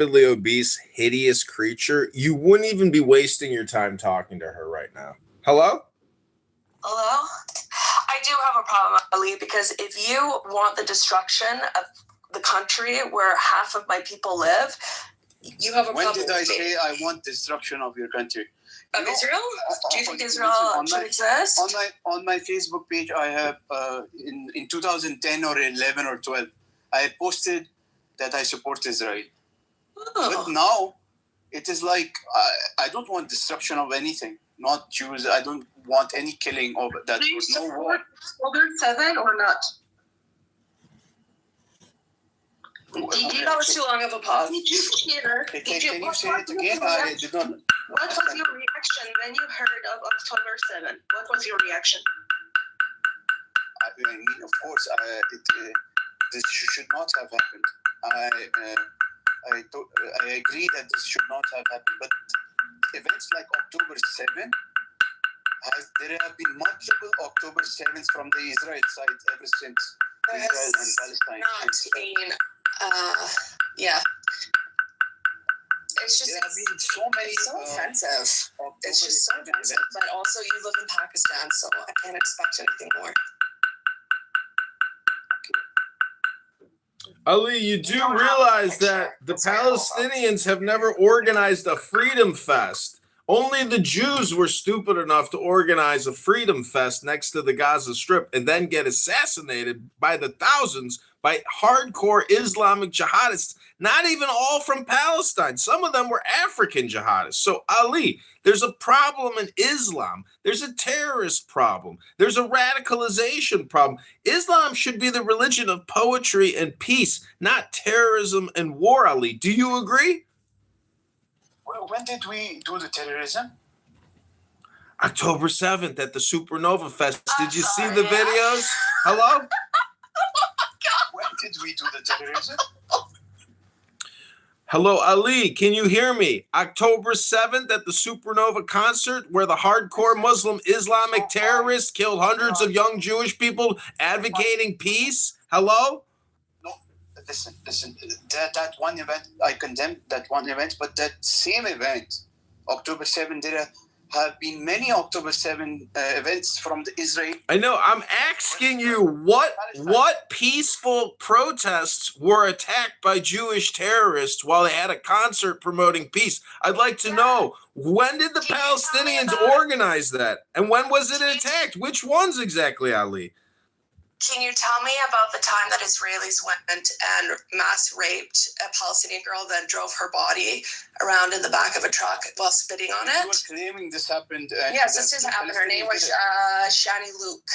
obese, hideous creature, you wouldn't even be wasting your time talking to her right now. Hello? Hello? I do have a problem, Ali, because if you want the destruction of the country where half of my people live, you have a problem. When did I say I want destruction of your country? Of Israel? Do you think Israel should exist? On my Facebook page, I have in 2010 or 11 or 12, I posted that I support Israel. Oh. But now, it is like I don't want destruction of anything. Not Jews. I don't want any killing of that. Do you support October 7 or not? That was too long of a pause. Can you say it again? I did not. What was your reaction when you heard of October 7? What was your reaction? I mean, of course, this should not have happened. I agree that this should not have happened. But events like October 7, there have been multiple October 7s from the Israel side ever since Israel and Palestine. Yeah. It's just there have been so many. It's so offensive. It's just so offensive. But also, you live in Pakistan, so I can't expect anything more. Ali, you do realize that the Palestinians have never organized a freedom fest. Only the Jews were stupid enough to organize a freedom fest next to the Gaza Strip and then get assassinated by the thousands by hardcore Islamic jihadists, not even all from Palestine. Some of them were African jihadists. So, Ali, there's a problem in Islam. There's a terrorist problem. There's a radicalization problem. Islam should be the religion of poetry and peace, not terrorism and war, Ali. Do you agree? When did we do the terrorism? October 7th at the Supernova Fest. Did you see the videos? Hello? When did we do the terrorism? Hello, Ali. Can you hear me? October 7th at the Supernova concert where the hardcore Muslim Islamic terrorists killed hundreds of young Jewish people advocating peace. Hello? No, listen. That one event, I condemn that one event, but that same event, October 7th, there have been many October 7 events from the Israel. I know. I'm asking you what peaceful protests were attacked by Jewish terrorists while they had a concert promoting peace. I'd like to know, when did the Palestinians organize that? And when was it attacked? Which ones exactly, Ali? Can you tell me about the time that Israelis went and mass raped a Palestinian girl, then drove her body around in the back of a truck while spitting on it? You were claiming this happened. Yes, this did happen. Her name was Shani Luke.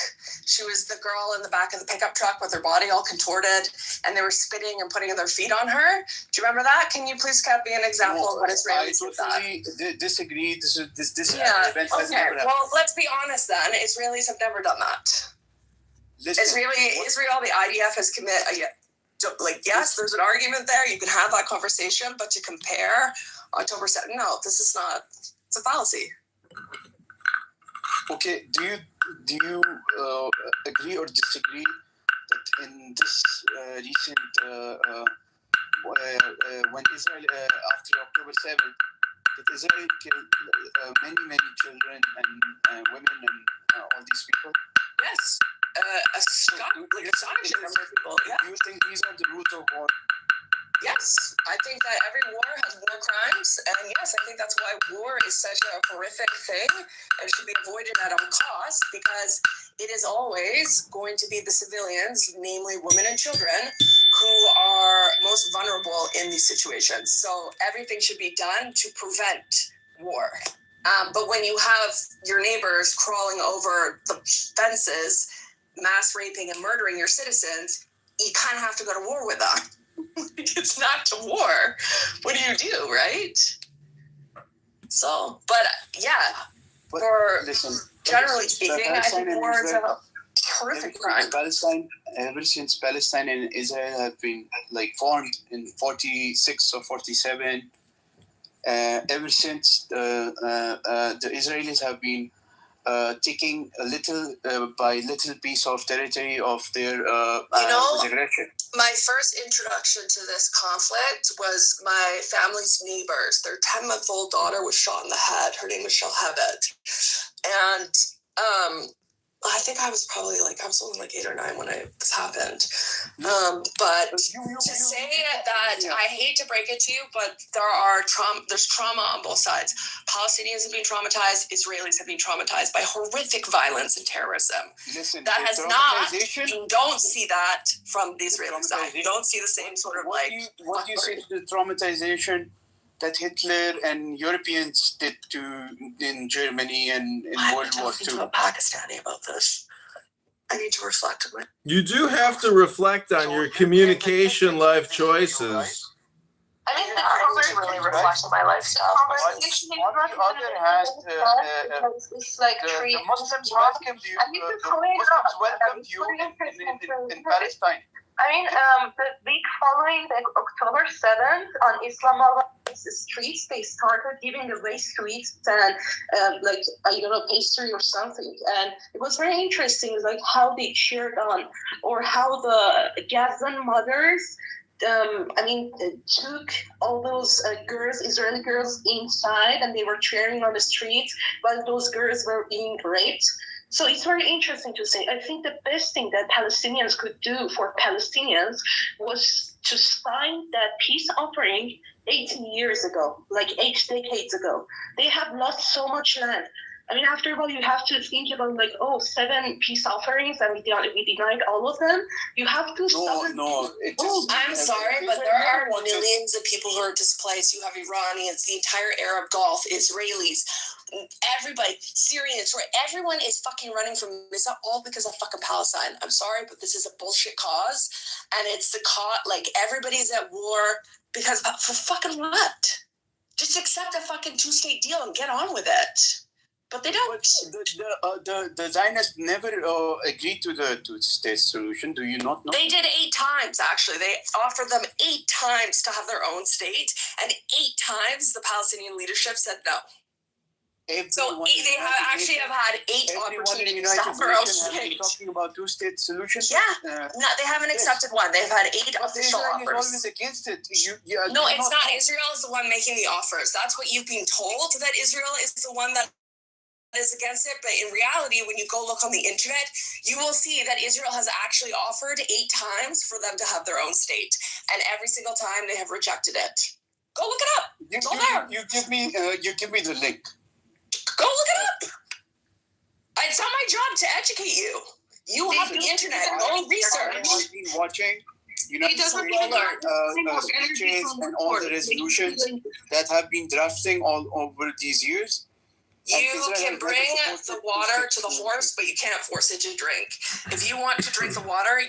She was the girl in the back of the pickup truck with her body all contorted, and they were spitting and putting their feet on her. Do you remember that? Can you please give me an example of what Israelis did that? I totally disagree. This yeah. event has Okay. never happened. Well, let's be honest then. Israelis have never done that. Israel, the IDF has yes, there's an argument there. You can have that conversation, but to compare October 7th, no, this is not. It's a fallacy. Okay, do you agree or disagree that in this recent when Israel after October 7th, that Israel killed many children and women and all these people? Yes. Astonishing number of people. Yeah. Do you think these are the roots of war? Yes, I think that every war has war crimes, and yes, I think that's why war is such a horrific thing and should be avoided at all costs, because it is always going to be the civilians, namely women and children, who are most vulnerable in these situations. So everything should be done to prevent war. But when you have your neighbors crawling over the fences, mass raping and murdering your citizens, you kind of have to go to war with them. It's not to war. What do, right? So, but yeah, generally speaking, I think war is a horrific crime. Ever since Palestine and Israel have been formed in 46 or 47, ever since the Israelis have been taking a little by little piece of territory of their aggression. My first introduction to this conflict was my family's neighbors. Their 10-month-old daughter was shot in the head. Her name was Shalhevet. And I think I was probably I was only 8 or 9 when this happened. But to say that, I hate to break it to you, but there's trauma on both sides. Palestinians have been traumatized. Israelis have been traumatized by horrific violence and terrorism. Listen, That has not, you don't see that from the Israeli side. You don't see the same sort of What do you say to the traumatization that Hitler and Europeans did in Germany and in World War II? I'm talking to a Pakistani about this. I need to reflect on it. You do have to reflect on your communication life choices. I mean, I need to really reflect on my lifestyle. On the other hand, the Muslims welcomed you. In Palestine. I mean, the week following October 7th on Islamabad's streets, they started giving away sweets and pastry or something. And it was very interesting, how they cheered on, or how the Gazan mothers took all those Israeli girls inside, and they were cheering on the streets while those girls were being raped. So it's very interesting to say. I think the best thing that Palestinians could do for Palestinians was to sign that peace offering 18 years ago, 8 decades ago. They have lost so much land. I mean, after a while, you have to think about 7 peace offerings, and we denied all of them. You have to. I'm sorry, but there are millions of people who are displaced. You have Iranians, the entire Arab Gulf, Israelis, everybody, Syrians, right? Everyone is fucking running from Israel, all because of fucking Palestine. I'm sorry, but this is a bullshit cause, and it's the cause. Everybody's at war because for fucking what? Just accept a fucking 2-state deal and get on with it. But they don't. The Zionists never agreed to the 2-state solution. Do you not know? They did 8 times, actually. They offered them 8 times to have their own state, and 8 times the Palestinian leadership said no. So they have had 8 opportunities to have their own state. Talking about 2-state solutions. Yeah, no, they haven't accepted one. They've had 8 official offers. Always against it. No, it's not. Israel is the one making the offers. That's what you've been told, that Israel is the one that is against it. But in reality, when you go look on the internet, you will see that Israel has actually offered 8 times for them to have their own state, and every single time they have rejected it. Go look it up. It's all there. You give me the link. Go look it up. It's not my job to educate you. You have the internet. Go research. I've been watching United States speeches and all the resolutions that have been drafting all over these years. You can bring the water to the horse, but you can't force it to drink. If you want to drink the water,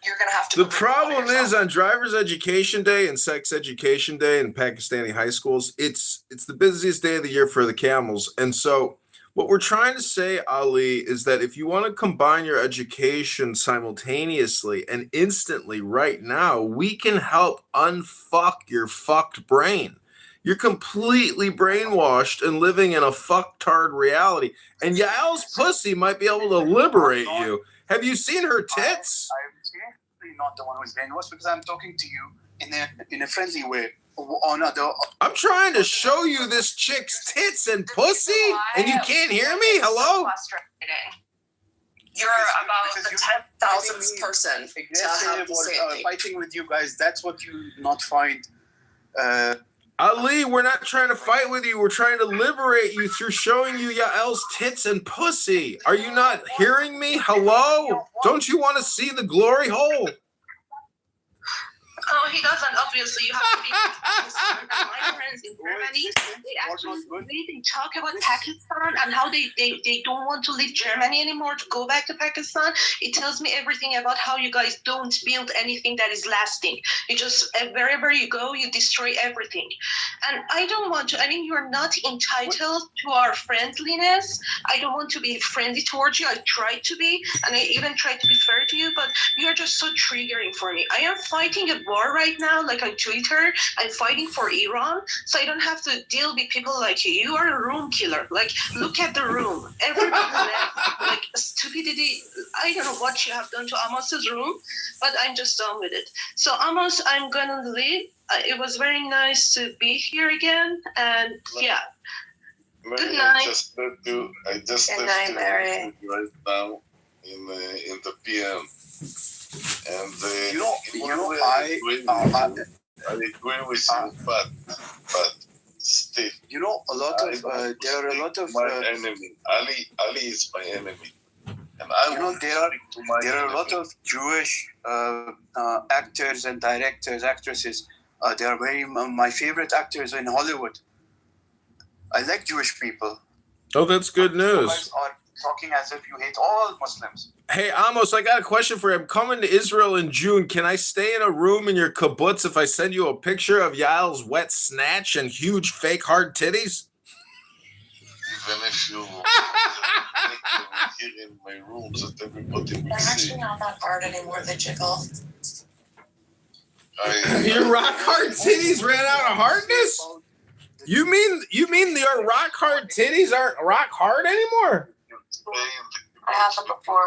you're going to have to. The problem is on driver's education day and sex education day in Pakistani high schools, it's the busiest day of the year for the camels. And so what we're trying to say, Ali, is that if you want to combine your education simultaneously and instantly right now, we can help unfuck your fucked brain. You're completely brainwashed and living in a fucktard reality. And Yael's pussy might be able to liberate you. Have you seen her tits? I'm seriously not the one who's brainwashed, because I'm talking to you in a friendly way. I'm trying to show you this chick's tits and pussy, and you can't hear me? Hello? You're about the 10,000th person to have the same thing. Fighting with you guys, that's what you not find. Ali, we're not trying to fight with you. We're trying to liberate you through showing you Yael's tits and pussy. Are you not hearing me? Hello? Don't you want to see the glory hole? Oh, he doesn't, obviously. You have to be my friends in Germany. They actually really talk about Pakistan and how they don't want to leave Germany anymore to go back to Pakistan. It tells me everything about how you guys don't build anything that is lasting. You just, wherever you go, you destroy everything. And I don't want to, you're not entitled to our friendliness. I don't want to be friendly towards you. I tried to be, and I even tried to be fair to you, but you're just so triggering for me. I am fighting a war right now, on Twitter. I'm fighting for Iran, so I don't have to deal with people like you. You are a room killer. look at the room. Everybody left. Like stupidity. I don't know what you have done to Amos's room, but I'm just done with it. So Amos, I'm gonna leave. It was very nice to be here again, and yeah. Mary, Good night. I just left you Good night, Mary. right now in the PM, and I agree with you, but still, a lot of there are a lot of my enemy. Ali is my enemy, and I there are a lot of Jewish actors and directors, actresses. They are my favorite actors in Hollywood. I like Jewish people. Oh, that's good You news. guys are talking as if you hate all Muslims. Hey, Amos, I got a question for you. I'm coming to Israel in June. Can I stay in a room in your kibbutz if I send you a picture of Yael's wet snatch and huge fake hard titties? even if you here in my room that everybody will They're actually see. not that hard anymore, the jiggle. Your rock hard titties ran out of hardness? You mean your rock hard titties aren't rock hard anymore? I had them before.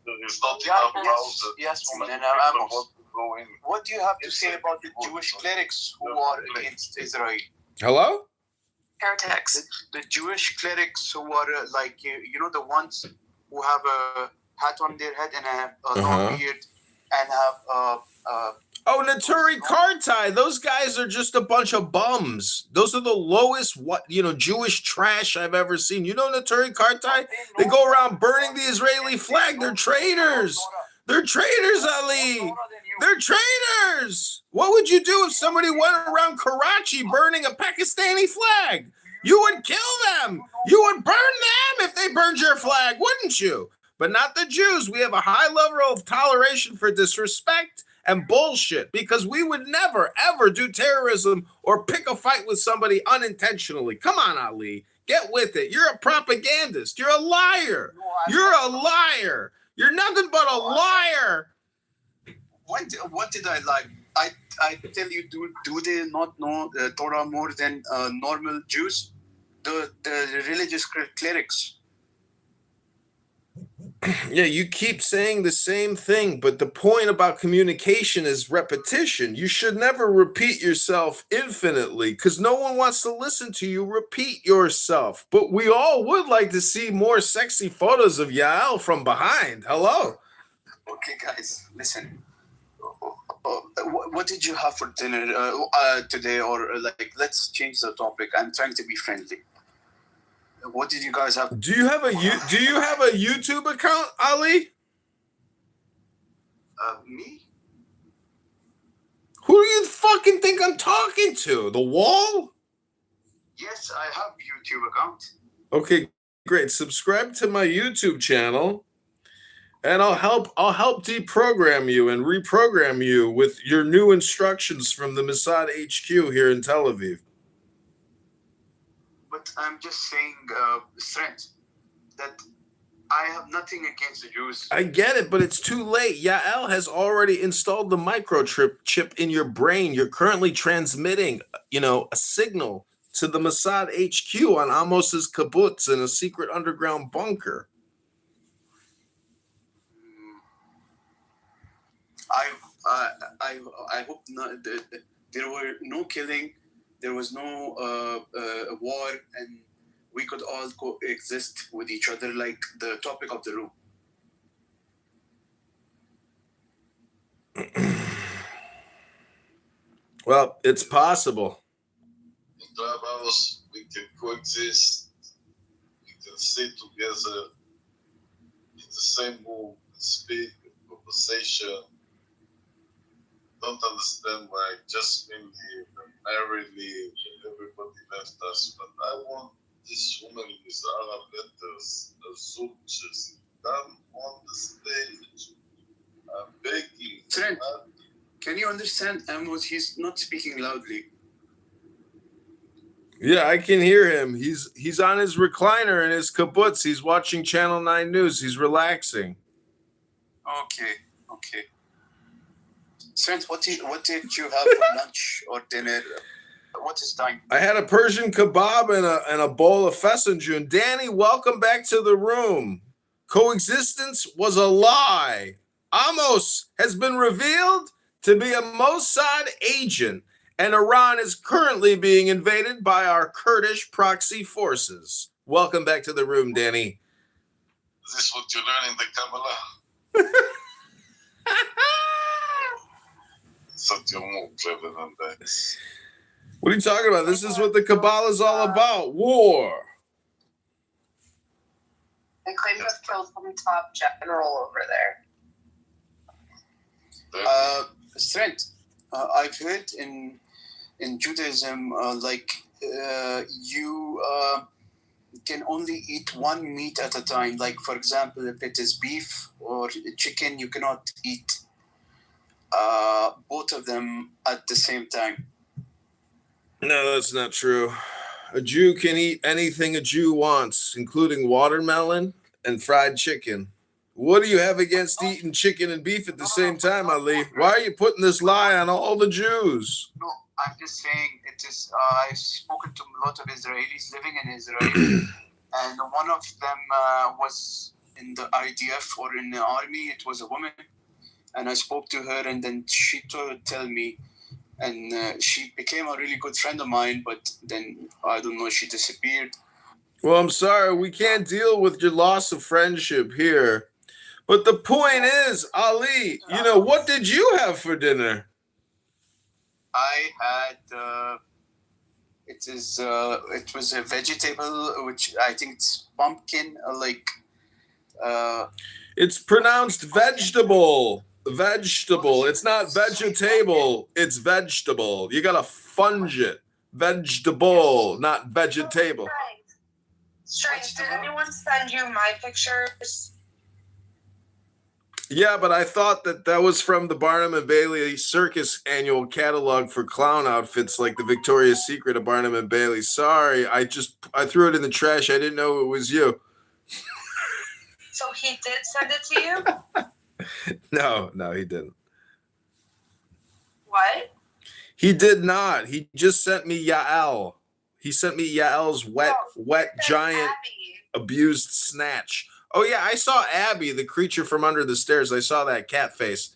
There is not enough houses. Yes, woman. And People Amos, want to go in. what do you have to say about the Jewish clerics who are against Israel? Hello? Heretics. The Jewish clerics who are the ones who have a hat on their head and have a long beard and have Oh, Naturi Kartai. Those guys are just a bunch of bums. Those are the lowest, Jewish trash I've ever seen. You know Naturi Kartai? They go around burning the Israeli flag. They're traitors. They're traitors, Ali. They're traitors. What would you do if somebody went around Karachi burning a Pakistani flag? You would kill them. You would burn them if they burned your flag, wouldn't you? But not the Jews. We have a high level of toleration for disrespect and bullshit because we would never, ever do terrorism or pick a fight with somebody unintentionally. Come on, Ali. Get with it. You're a propagandist. You're a liar. You're a liar. You're nothing but a liar. What did I like? I tell you, do they not know the Torah more than normal Jews? The religious clerics. Yeah, you keep saying the same thing, but the point about communication is repetition. You should never repeat yourself infinitely because no one wants to listen to you repeat yourself. But we all would like to see more sexy photos of Yael from behind. Hello? Okay, guys, listen. What did you have for dinner today? Or let's change the topic. I'm trying to be friendly. What did you guys have? Do you have a YouTube account, Ali? Me? Who do you fucking think I'm talking to? The wall? Yes, I have YouTube account. Okay, great. Subscribe to my YouTube channel, and I'll help deprogram you and reprogram you with your new instructions from the Mossad HQ here in Tel Aviv. But I'm just saying, strength, that I have nothing against the Jews. I get it, but it's too late. Yael has already installed the microchip in your brain. You're currently transmitting, a signal to the Mossad HQ on Amos's kibbutz in a secret underground bunker. I hope not. There were no killing. There was no war, and we could all coexist with each other, like the topic of the room. Well, it's possible. In Clubhouse, we can coexist. We can sit together in the same room and speak, conversation. Don't understand why I just been here and Mary leave and everybody left us. But I want this woman with Arab letters, Zulches, come on the stage. I'm begging. Trent, can you understand Amos? He's not speaking loudly. Yeah, I can hear him. He's on his recliner in his kibbutz. He's watching Channel 9 News. He's relaxing. Okay. Trent, what did you have for lunch or dinner? what is time? I had a Persian kebab and a bowl of fesanjun. Danny, welcome back to the room. Coexistence was a lie. Amos has been revealed to be a Mossad agent, and Iran is currently being invaded by our Kurdish proxy forces. Welcome back to the room, Danny. Is this what you learn in the Kabbalah? Such you're more clever than that. What are you talking about? This is what the Kabbalah is all about. War. They claim to have killed some top general over there. Strength. I've heard in Judaism, you can only eat one meat at a time. Like, for example, if it is beef or chicken, you cannot eat both of them at the same time. No, that's not true. A Jew can eat anything a Jew wants, including watermelon and fried chicken. What do you have against eating chicken and beef at the same time, Ali? Why are you putting this lie on all the Jews? No, I'm just saying it is. I've spoken to a lot of Israelis living in Israel, and one of them was in the IDF or in the army. It was a woman, and I spoke to her, and then she tell me, and she became a really good friend of mine. But then I don't know, she disappeared. Well, I'm sorry, we can't deal with your loss of friendship here. But the point is, Ali, what did you have for dinner? I had. It was a vegetable, which I think it's pumpkin, It's pronounced vegetable. Vegetable. It's not vegetable. It's vegetable. You gotta funge it. Vegetable, not vegetable. Strength. Did anyone send you my pictures? Yeah, but I thought that was from the Barnum and Bailey Circus annual catalog for clown outfits, like the Victoria's Secret of Barnum and Bailey. Sorry, I threw it in the trash. I didn't know it was you. So he did send it to you? No, he didn't. What? He did not. He just sent me Yael. He sent me Yael's wet giant Abby. abused snatch. Oh, yeah, I saw Abby, the creature from under the stairs. I saw that cat face.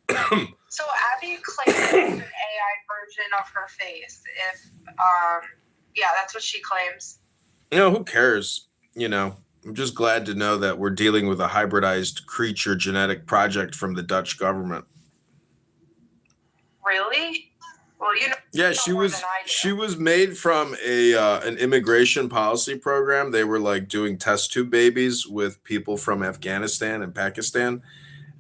So Abby claims it's an AI version of her face. That's what she claims. Who cares? I'm just glad to know that we're dealing with a hybridized creature genetic project from the Dutch government. Really? Well, Yeah, she was made from an immigration policy program. They were like doing test tube babies with people from Afghanistan and Pakistan,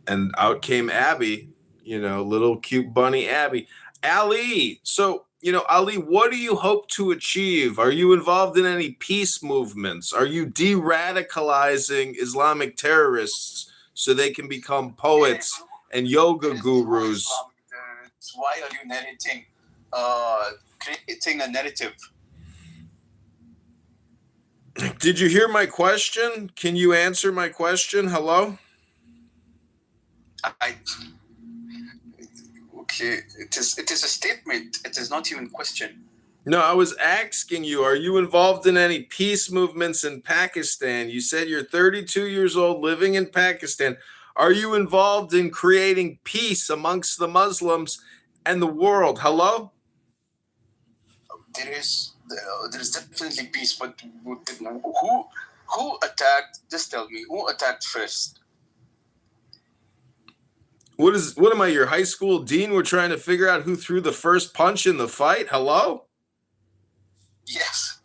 and out came Abby, little cute bunny Abby. Ali, so Ali, what do you hope to achieve? Are you involved in any peace movements? Are you de-radicalizing Islamic terrorists so they can become poets and yoga gurus? Why are you narrating, creating a narrative? Did you hear my question? Can you answer my question? Hello? Okay, it is a statement. It is not even a question. No, I was asking you, are you involved in any peace movements in Pakistan? You said you're 32 years old living in Pakistan. Are you involved in creating peace amongst the Muslims and the world? Hello? There is definitely peace, but who attacked? Just tell me, who attacked first? What am I, your high school dean? We're trying to figure out who threw the first punch in the fight? Hello? Yes.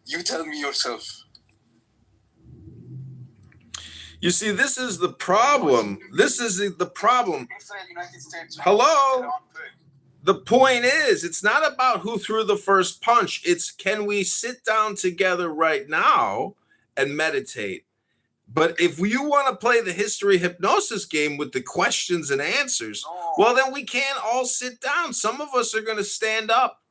You tell me yourself. You see, this is the problem. This is the problem. Hello? The point is, it's not about who threw the first punch. It's, can we sit down together right now and meditate? But if you want to play the history hypnosis game with the questions and answers, well, then we can't all sit down. Some of us are going to stand up,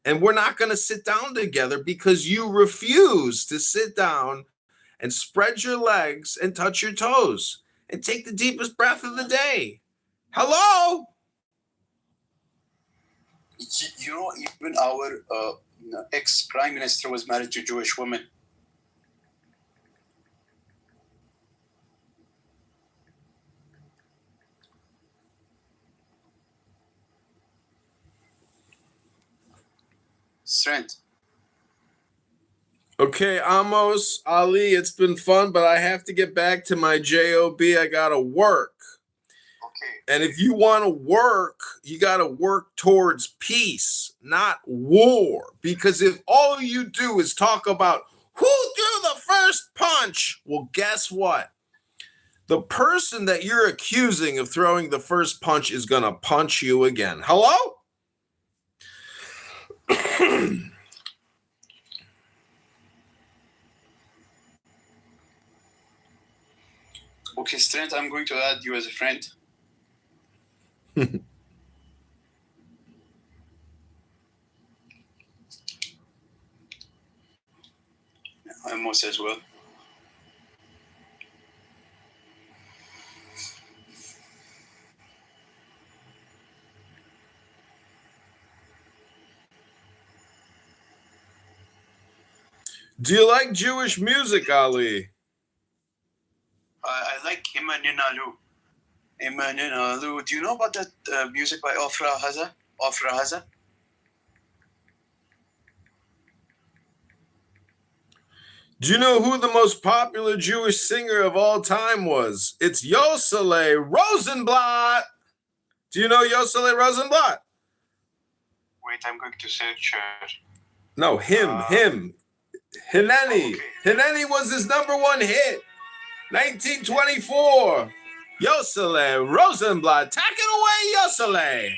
and we're not going to sit down together because you refuse to sit down and spread your legs and touch your toes and take the deepest breath of the day. Hello? You know, even our ex-prime minister was married to Jewish women. Strength. Okay, Amos, Ali, it's been fun, but I have to get back to my job. I gotta work. Okay. And if you want to work, you got to work towards peace, not war. Because if all you do is talk about who threw the first punch, well, guess what? The person that you're accusing of throwing the first punch is going to punch you again. Hello? Okay, Strength, I'm going to add you as a friend. Amos as well. Do you like Jewish music, Ali? I like Imaninalu. Imaninalu. Do you know about that music by Ofra Haza? Ofra Haza? Do you know who the most popular Jewish singer of all time was? It's Yosele Rosenblatt. Do you know Yosele Rosenblatt? Wait, I'm going to search. No, him. Hineni. Okay. Hineni was his #1 hit. 1924. Yosele Rosenblatt. Take it away, Yosele.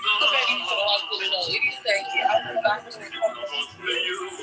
Thank you.